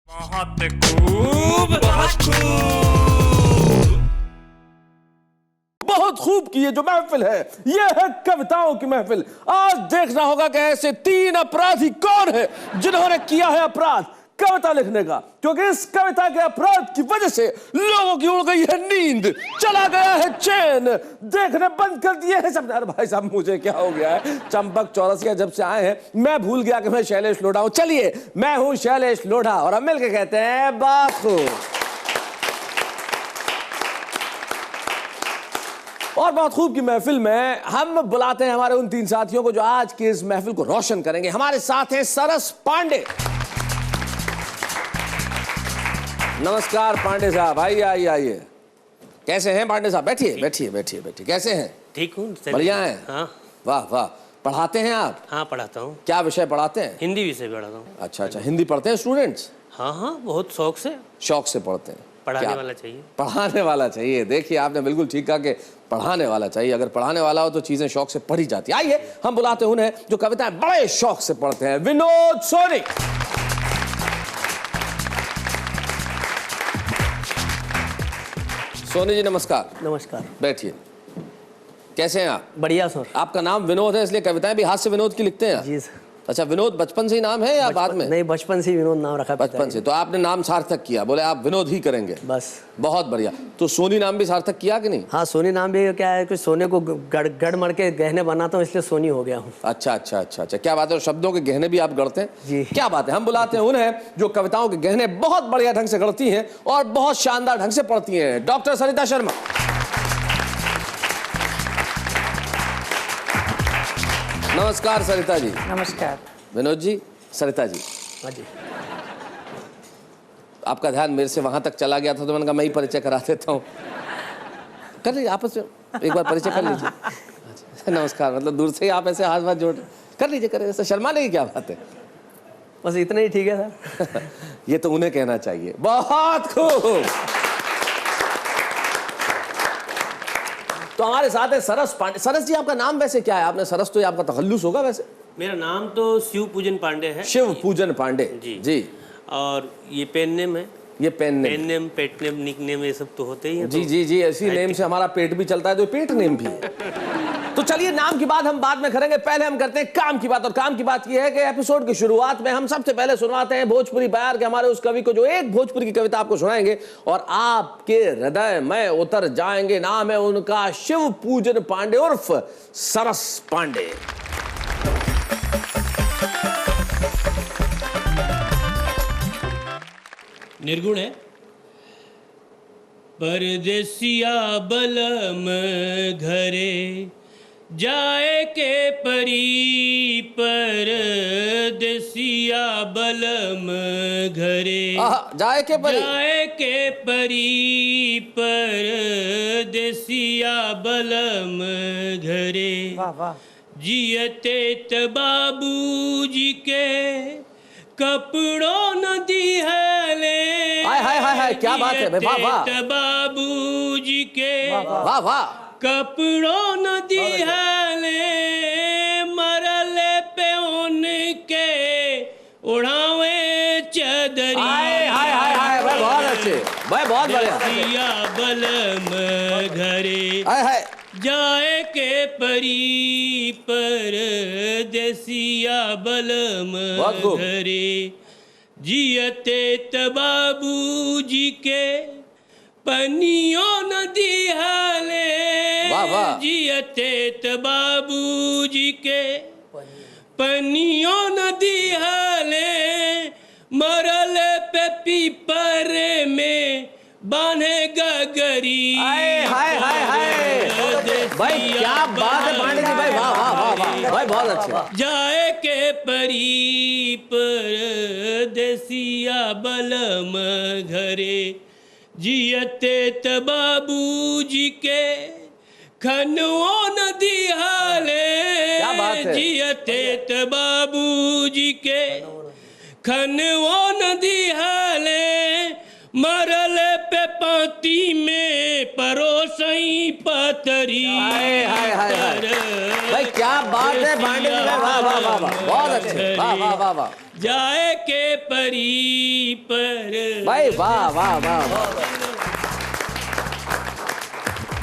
बहुत खूब, बहुत खूब, बहुत खूब की ये जो महफिल है, ये है कविताओं की महफिल। आज देखना होगा कि ऐसे 3 अपराधी कौन है जिन्होंने किया है अपराध कविता लिखने का, क्योंकि इस कविता के अपराध की वजह से लोगों की उड़ गई है नींद, चला गया है चैन, देखने बंद कर दिए हैं सब। अरे भाई साहब, मुझे क्या हो गया है? चंपक चौरसिया जब से आए हैं मैं भूल गया कि मैं शैलेश लोढ़ा हूं। चलिए, मैं हूं शैलेश लोढ़ा और हम मिलकर कहते हैं बात को। और बहुत खूब की महफिल में हम बुलाते हैं हमारे उन 3 साथियों को जो आज की इस महफिल को रोशन करेंगे। हमारे साथ हैं सरस पांडे। नमस्कार पांडे साहब, आइए आइए आइए। कैसे हैं पांडे साहब? बैठिए बैठिए बैठिए बैठिए। कैसे हैं? ठीक हूँ। बढ़िया हैं? हाँ। वाह वाह। पढ़ाते हैं आप? हाँ, पढ़ाता हूँ। क्या विषय पढ़ाते हैं? हिंदी विषय पढ़ाता हूँ। अच्छा अच्छा, हिंदी पढ़ते हैं स्टूडेंट्स? हाँ हाँ, बहुत शौक से। शौक से पढ़ते हैं? पढ़ाने वाला चाहिए। पढ़ाने वाला चाहिए। देखिए, आपने बिल्कुल ठीक कहा कि पढ़ाने वाला चाहिए। अगर पढ़ाने वाला हो तो चीजें शौक से पढ़ी जाती। आइए हम बुलाते हैं उन्हें जो कविताएं बड़े शौक से पढ़ते हैं। विनोद सोनी। सोनी जी नमस्कार। नमस्कार। बैठिए। कैसे हैं आप? बढ़िया सर। आपका नाम विनोद है इसलिए कविताएं भी हास्य विनोद की लिखते हैं? जी सर। अच्छा, विनोद बचपन से ही नाम है या बाद में? नहीं, बचपन से विनोद नाम रखा। बचपन से। तो आपने नाम सार्थक किया, बोले आप विनोद ही करेंगे? बस। बहुत बढ़िया। तो सोनी नाम भी सार्थक किया कि नहीं? हाँ, सोनी नाम भी क्या है कि सोने को गड़ मड़ के गहने बनाता हूँ इसलिए सोनी हो गया हूँ। अच्छा अच्छा अच्छा अच्छा, क्या बात है। शब्दों के गहने भी आप गढ़ते हैं? जी। क्या बात है। हम बुलाते हैं उन्हें जो कविताओं के गहने बहुत बढ़िया ढंग से गढ़ती हैं और बहुत शानदार ढंग से पढ़ती हैं। डॉक्टर सरिता शर्मा। नमस्कार सरिता जी। नमस्कार। विनोद जी, सरिता जी। हाँ जी। आपका ध्यान मेरे से वहां तक चला गया था तो मैंने कहा मैं ही परिचय करा देता हूँ। कर लीजिए आपस में एक बार परिचय कर लीजिए। अच्छा, नमस्कार। मतलब दूर से ही आप ऐसे हाथ जोड़ कर लीजिए। कर ऐसे शर्माने की क्या बात है? बस इतना ही ठीक है सर। ये तो उन्हें कहना चाहिए। बहुत खूब। तो हमारे साथ है सरस पांडे। सरस जी, आपका नाम वैसे क्या है? आपने सरस तो ये आपका तखल्लुस होगा वैसे। मेरा नाम तो शिव पूजन पांडे है। शिव पूजन पांडे जी जी। और ये पेन नेम है। ये pen name, pet name, nickname, ये सब तो होते ही हैं। जी जी जी, ऐसी नेम से हमारा पेट भी चलता है तो पेट नेम भी है। तो चलिए, नाम की बात हम बाद में करेंगे, पहले हम करते हैं काम की बात। और काम की बात यह है कि एपिसोड की शुरुआत में हम सबसे पहले सुनवाते हैं भोजपुरी बयार के हमारे उस कवि को जो एक भोजपुरी की कविता आपको सुनाएंगे और आपके हृदय में उतर जाएंगे। नाम है उनका शिव पूजन पांडे उर्फ सरस पांडे। निर्गुण है। परदेसिया बलम घरे जाए के परी, परदेसिया बलम घरे जाए के परी, जाए के परी, परदेसिया बलम घरे। वाह वाह। जियते त बाबूजी के कपड़ों न दिहले। हाय हाय हाय हाय, क्या बात है। वाह वाह। बाबूजी के वाह वाह। कपड़ों न दिहले, मरले पे उनके उड़ावे चदरी। हाय हाय हाय हाय, भाई बहुत अच्छे, भाई बहुत बढ़िया। बलम घरे हाय हाय। जाए के परी, परदेसिया बलम घरे जियते त बाबूजी के पनियों न दिहले। जियते त बाबूजी के पनियों न दिहले, मरल पे पीपर में बांधे गगरी। हाय हाय हाय हाय, भाई क्या बात है पांडे जी, भाई वाह वाह वाह वाह, भाई बहुत अच्छे। जाए के परी, परदेसिया बलम घरे जियते त बाबूजी के खनुओं न दिहले। जियते त बाबूजी के खनुओं न दिहले, मरल पे पाती में परोसई पतरी। हाय हाय हाय हाय। भाई क्या बात है पांडे जी, वाह वाह वाह वाह, बहुत अच्छे, वाह वाह वाह वाह, जाए के परी पर। भाई वाह वाह वाह वाह,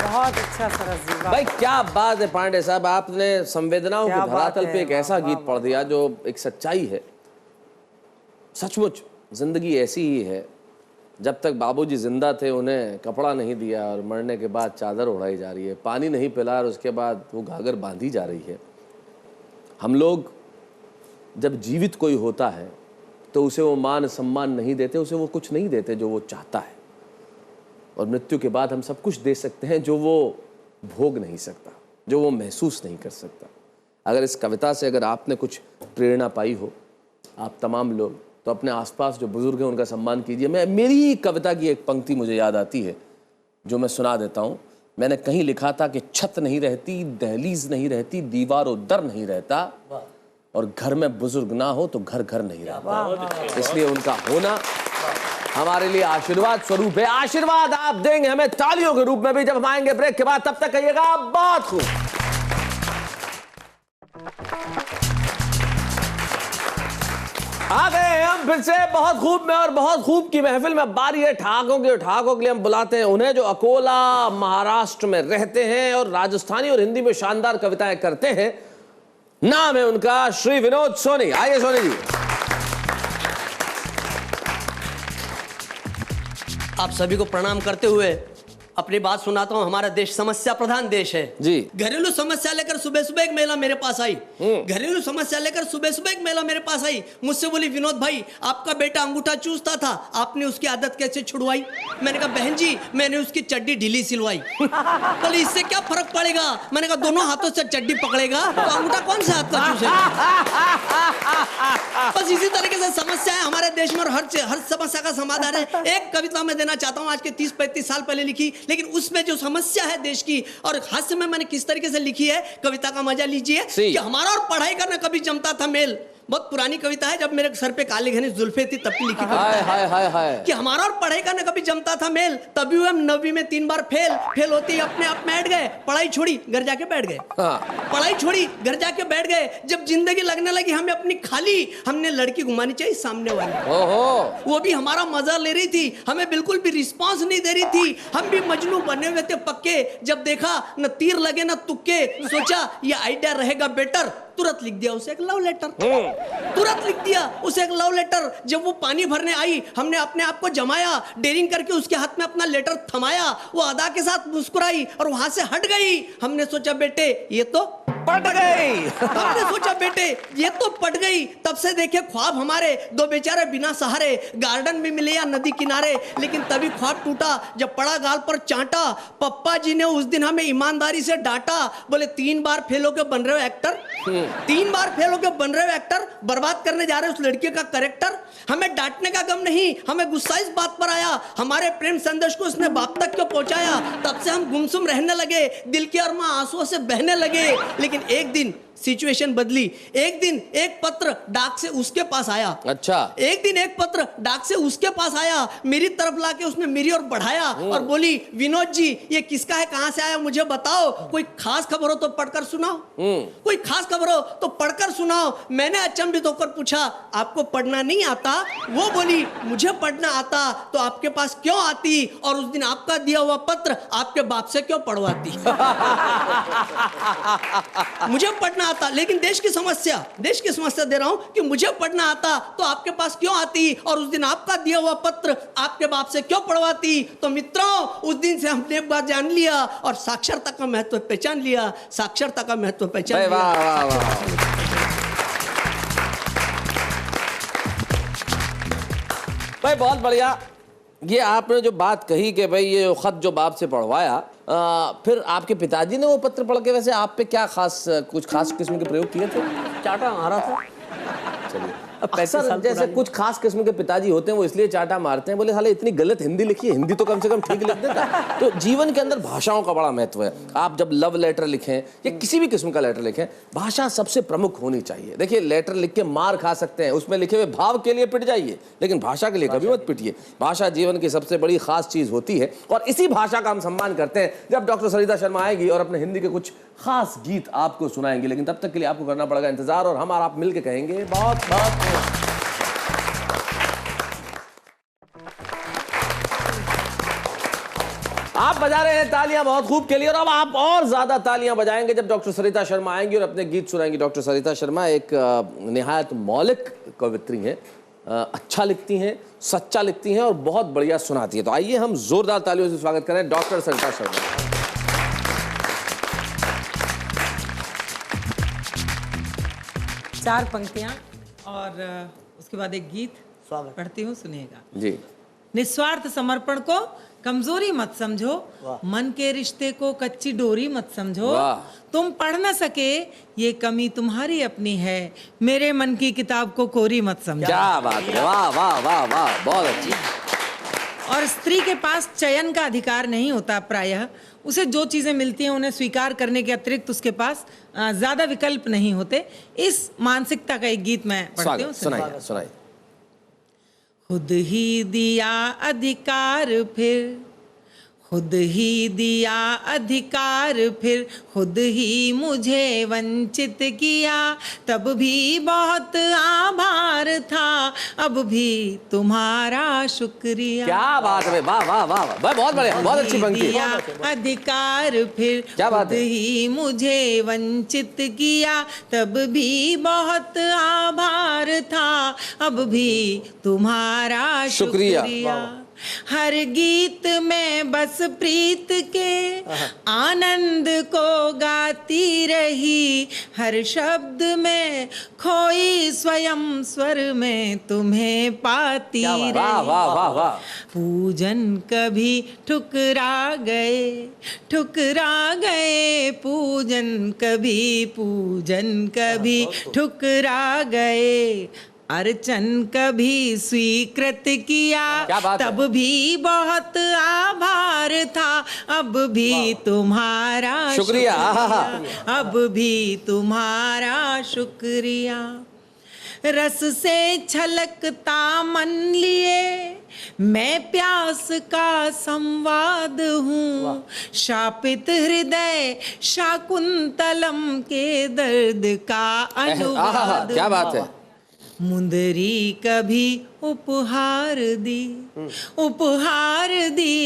बहुत अच्छा सरस जी, वाह। भाई क्या बात है पांडे साहब, आपने संवेदनाओं के क्या धरातल बात पे है, एक ऐसा वाह, गीत वाह, पढ़ दिया जो एक सच्चाई है। सचमुच जिंदगी ऐसी ही है, जब तक बाबूजी जिंदा थे उन्हें कपड़ा नहीं दिया और मरने के बाद चादर उड़ाई जा रही है, पानी नहीं पिला और उसके बाद वो घाघर बांधी जा रही है। हम लोग जब जीवित कोई होता है तो उसे वो मान सम्मान नहीं देते, उसे वो कुछ नहीं देते जो वो चाहता है, और मृत्यु के बाद हम सब कुछ दे सकते हैं जो वो भोग नहीं सकता, जो वो महसूस नहीं कर सकता। अगर इस कविता से अगर आपने कुछ प्रेरणा पाई हो, आप तमाम लोग, तो अपने आसपास जो बुजुर्ग हैं उनका सम्मान कीजिए। मेरी कविता की एक पंक्ति मुझे याद आती है जो मैं सुना देता हूँ। मैंने कहीं लिखा था कि छत नहीं रहती, दहलीज नहीं रहती, दीवारों दर नहीं रहता, और घर में बुजुर्ग ना हो तो घर घर नहीं रहता। इसलिए उनका होना हमारे लिए आशीर्वाद स्वरूप है। आशीर्वाद आप देंगे हमें तालियों के रूप में भी जब हम आएंगे ब्रेक के बाद। तब तक कहिएगा बहुत खूब। आ गए हम फिर से बहुत खूब में, और बहुत खूब की महफिल में बारी है ठहाकों की। ठहाकों के लिए हम बुलाते हैं उन्हें जो अकोला महाराष्ट्र में रहते हैं और राजस्थानी और हिंदी में शानदार कविताएं करते हैं। नाम है उनका श्री विनोद सोनी। आइए सोनी जी। आप सभी को प्रणाम करते हुए अपनी बात सुनाता हूँ। हमारा देश समस्या प्रधान देश है जी। घरेलू समस्या लेकर सुबह सुबह एक महिला मेरे पास आई। घरेलू समस्या लेकर सुबह सुबह एक महिला मेरे पास आई, मुझसे बोली, विनोद भाई आपका बेटा अंगूठा चूसता था, आपने उसकी आदत कैसे छुड़वाई? मैंने कहा बहन जी मैंने उसकी चड्डी ढीली सिलवाई। बोले इससे क्या फर्क पड़ेगा? मैंने कहा दोनों हाथों से चड्डी पकड़ेगा तो अंगूठा कौन से हाथ का चूसेगा? बस इसी तरीके से समस्या है हमारे देश में, और हर समस्या का समाधान है। एक कविता मैं देना चाहता हूँ, आज के 30-35 साल पहले लिखी, लेकिन उसमें जो समस्या है देश की और हास्य में मैंने किस तरीके से लिखी है, कविता का मजा लीजिए। कि हमारा और पढ़ाई करना कभी जमता था मेल। बहुत पुरानी कविता है, जब मेरे सर पे काले घने जुल्फे थी तब की लिखी कविता है। हाय हाय हाय। कि हमारा और पढ़ाई करना कभी जमता था मेल, तभी हम 9वीं में 3 बार फेल होते ही अपने आप में हट गए, पढ़ाई छोड़ी घर जाके बैठ गए। पढ़ाई छोड़ी घर जाके बैठ गए, जब जिंदगी लगने लगी हमें अपनी खाली, हमने लड़की घुमानी चाहिए सामने वाली। वो भी हमारा मजा ले रही थी, हमें बिल्कुल भी रिस्पांस नहीं दे रही थी, हम भी मजनू बने हुए थे पक्के। जब देखा न तीर लगे न तुक्के, सोचा ये आइडिया रहेगा बेटर, तुरंत लिख दिया उसे एक लव लेटर। तुरंत लिख दिया उसे एक लव लेटर। जब वो पानी भरने आई हमने अपने आप को जमाया, डेरिंग करके उसके हाथ में अपना लेटर थमाया, वो अदा के साथ मुस्कुराई और वहां से हट गई। हमने सोचा बेटे ये तो पट गई। हमने सोचा बेटे ये तो पट गई। तब से देखे ख्वाब हमारे, दो बेचारे बिना सहारे, गार्डन में मिले या नदी किनारे, लेकिन तभी ख्वाब टूटा जब पड़ा गाल पर चांटा। पप्पा जी ने उस दिन हमें ईमानदारी से डांटा, बोले 3 बार फेल होके बन रहे हो एक्टर, 3 बार फेल होके बन रहे हो एक्टर, बर्बाद करने जा रहे हो उस लड़के का कैरेक्टर। हमें डांटने का गम नहीं, हमें गुस्सा इस बात पर आया, हमारे प्रेम संदेश को उसने बाप तक क्यों पहुंचाया। तब से हम गुमसुम रहने लगे, दिल के अरमा आंसुओं से बहने लगे। लेकिन एक दिन सिचुएशन बदली। एक दिन एक पत्र डाक से उसके पास आया। अच्छा। एक दिन एक पत्र डाक से उसके पास आया, मेरी तरफ लाके उसने मेरी ओर बढ़ाया और बोली, विनोद जी ये किसका है, कहां से आया मुझे बताओ, कोई खास खबर हो तो पढ़कर सुनाओ, कोई खास खबर हो तो पढ़कर सुनाओ। मैंने अचंभित होकर पूछा, आपको पढ़ना नहीं आता? वो बोली, मुझे पढ़ना आता तो आपके पास क्यों आती, और उस दिन आपका दिया हुआ पत्र आपके बाप से क्यों पढ़वाती। मुझे पढ़ना आता, लेकिन देश की समस्या दे रहा हूं कि मुझे पढ़ना आता तो आपके पास क्यों आती, और उस दिन आपका दिया हुआ पत्र आपके बाप से क्यों पढ़वाती। तो मित्रों उस दिन से हमने एक बात जान लिया और साक्षरता का महत्व पहचान लिया, साक्षरता का महत्व पहचान लिया। वाह वाह वाह। भाई बहुत बढ़िया। ये आपने जो बात कही कि भाई ये खत जो बाप से पढ़वाया, फिर आपके पिताजी ने वो पत्र पढ़ के वैसे आप पे क्या कुछ खास किस्म के प्रयोग किए थे? चाटा मारा था। चलिए सर जैसे कुछ खास किस्म के पिताजी होते हैं वो इसलिए चाटा मारते हैं, बोले साले इतनी गलत हिंदी लिखी है, हिंदी तो कम से कम ठीक लिख देता। तो जीवन के अंदर भाषाओं का बड़ा महत्व है। आप जब लव लेटर लिखें या किसी भी किस्म का लेटर लिखें, भाषा सबसे प्रमुख होनी चाहिए। देखिए लेटर लिख के मार खा सकते हैं, उसमें लिखे हुए भाव के लिए पिट जाइए, लेकिन भाषा के लिए कभी मत पिटिए। भाषा जीवन की सबसे बड़ी खास चीज होती है और इसी भाषा का हम सम्मान करते हैं जब डॉक्टर सरिता शर्मा आएगी और अपने हिंदी के कुछ खास गीत आपको सुनाएंगे। लेकिन तब तक के लिए आपको करना पड़ेगा इंतजार और हम और आप मिलकर कहेंगे बहुत बहुत। आप बजा रहे हैं तालियां बहुत खूब के लिए और अब आप और ज्यादा तालियां बजाएंगे जब डॉक्टर सरिता शर्मा आएंगी और अपने गीत सुनाएंगी। डॉक्टर सरिता शर्मा एक निहायत मौलिक कवित्री हैं, अच्छा लिखती हैं, सच्चा लिखती हैं और बहुत बढ़िया सुनाती है। तो आइए हम जोरदार तालियों से स्वागत करें डॉक्टर सरिता शर्मा। 4 पंक्तियां और उसके बाद एक गीत पढ़ती हूँ, सुनिएगा जी। निस्वार्थ समर्पण को कमजोरी मत समझो, मन के रिश्ते को कच्ची डोरी मत समझो। तुम पढ़ न सके ये कमी तुम्हारी अपनी है, मेरे मन की किताब को कोरी मत समझो। क्या बात है, वाह वाह वाह वाह, बहुत अच्छी। और स्त्री के पास चयन का अधिकार नहीं होता, प्रायः उसे जो चीजें मिलती हैं उन्हें स्वीकार करने के अतिरिक्त उसके पास ज्यादा विकल्प नहीं होते। इस मानसिकता का एक गीत मैं पढ़ती हूँ, सुनाइए सुनाइए। खुद ही दिया अधिकार फिर खुद ही दिया अधिकार, फिर खुद ही मुझे वंचित किया, तब भी बहुत आभार था, अब भी तुम्हारा शुक्रिया। क्या बात है, वाह वाह वाह वाह, बहुत बढ़िया, बहुत अच्छी पंक्ति। अधिकार फिर खुद ही मुझे वंचित किया, तब भी बहुत आभार था, अब भी तुम्हारा शुक्रिया। हर गीत में बस प्रीत के आनंद को गाती रही, हर शब्द में खोई स्वयं स्वर में तुम्हें पाती रही। वाह वाह वाह वाह। पूजन कभी ठुकरा गए पूजन कभी ठुकरा गए, अर्चन कभी स्वीकृत किया, तब भी बहुत आभार था, अब भी तुम्हारा शुक्रिया, अब भी तुम्हारा शुक्रिया। रस से छलकता मन लिए मैं प्यास का संवाद हूँ, शापित हृदय शाकुंतलम के दर्द का अनुवाद। क्या बात है। मुंदरी कभी उपहार दी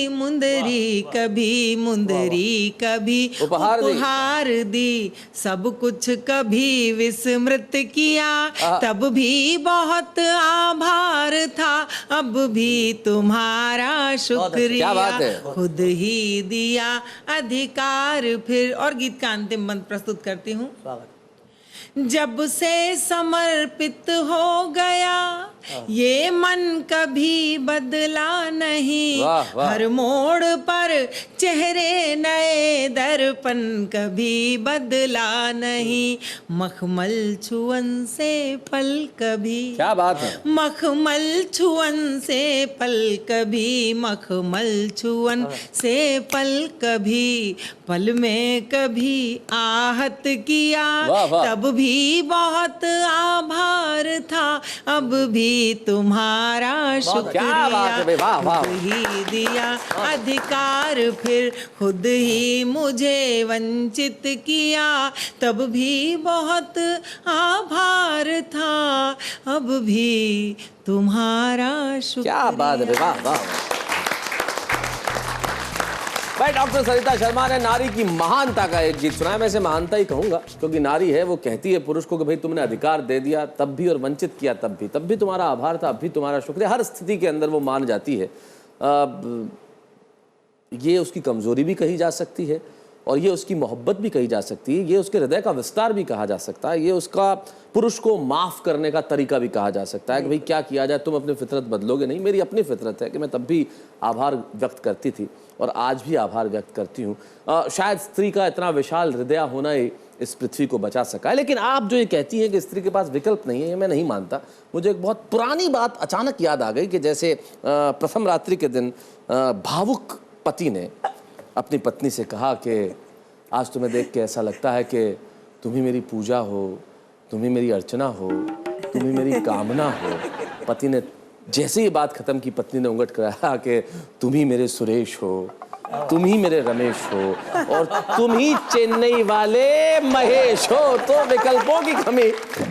मुंदरी कभी उपहार दी, सब कुछ कभी विस्मृत किया, तब भी बहुत आभार था, अब भी तुम्हारा शुक्रिया। खुद ही दिया अधिकार फिर। और गीत का अंतिम बंद प्रस्तुत करती हूँ। जब से समर्पित हो गया ये मन कभी बदला नहीं, हर मोड़ पर चेहरे नए, दर्पण कभी बदला नहीं, मखमल छुअन से पल कभी। क्या बात है। मखमल छुअन से पल कभी, मखमल छुअन से पल कभी, पल में कभी आहत किया, तब भी बहुत आभार था, अब भी तुम्हारा शुक्रिया। खुद ही दिया अधिकार फिर खुद ही मुझे वंचित किया, तब भी बहुत आभार था, अब भी तुम्हारा शुक्रिया। क्या बात है, वाह वाह। भाई डॉक्टर सरिता शर्मा ने नारी की महानता का एक गीत सुनाया। मैं इसे महानता ही कहूंगा क्योंकि नारी है, वो कहती है पुरुष को कि भाई तुमने अधिकार दे दिया तब भी और वंचित किया तब भी तुम्हारा आभार था, अब भी तुम्हारा शुक्रिया। हर स्थिति के अंदर वो मान जाती है। ये उसकी कमजोरी भी कही जा सकती है और ये उसकी मोहब्बत भी कही जा सकती है, ये उसके हृदय का विस्तार भी कहा जा सकता है, ये उसका पुरुष को माफ करने का तरीका भी कहा जा सकता है कि भाई क्या किया जाए, तुम अपनी फितरत बदलोगे नहीं। मेरी अपनी फितरत है कि मैं तब भी आभार व्यक्त करती थी और आज भी आभार व्यक्त करती हूँ। शायद स्त्री का इतना विशाल हृदय होना ही इस पृथ्वी को बचा सका है। लेकिन आप जो ये कहती हैं कि स्त्री के पास विकल्प नहीं है, ये मैं नहीं मानता। मुझे एक बहुत पुरानी बात अचानक याद आ गई कि जैसे प्रथम रात्रि के दिन भावुक पति ने अपनी पत्नी से कहा कि आज तुम्हें देख के ऐसा लगता है कि तुम ही मेरी पूजा हो, तुम ही मेरी अर्चना हो, तुम ही मेरी कामना हो। पति ने जैसे ही बात खत्म की, पत्नी ने उंगट कराया कि तुम ही मेरे सुरेश हो, तुम ही मेरे रमेश हो और तुम ही चेन्नई वाले महेश हो। तो विकल्पों की कमी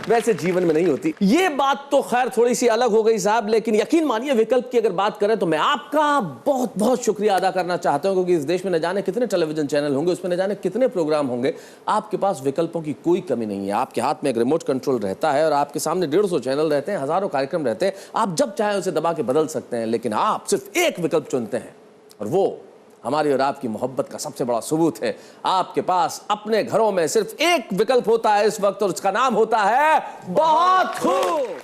वैसे जीवन में नहीं होती। ये बात तो खैर थोड़ी सी अलग हो गई साहब, लेकिन यकीन मानिए विकल्प की अगर बात करें तो मैं आपका बहुत बहुत शुक्रिया अदा करना चाहता हूं, क्योंकि इस देश में न जाने कितने टेलीविजन चैनल होंगे, उसमें न जाने कितने प्रोग्राम होंगे, आपके पास विकल्पों की कोई कमी नहीं है। आपके हाथ में एक रिमोट कंट्रोल रहता है और आपके सामने 150 चैनल रहते हैं, हजारों कार्यक्रम रहते हैं, आप जब चाहे उसे दबा के बदल सकते हैं। लेकिन आप सिर्फ एक विकल्प चुनते हैं और वो हमारी और आपकी मोहब्बत का सबसे बड़ा सबूत है। आपके पास अपने घरों में सिर्फ एक विकल्प होता है इस वक्त और उसका नाम होता है बहुत खूब।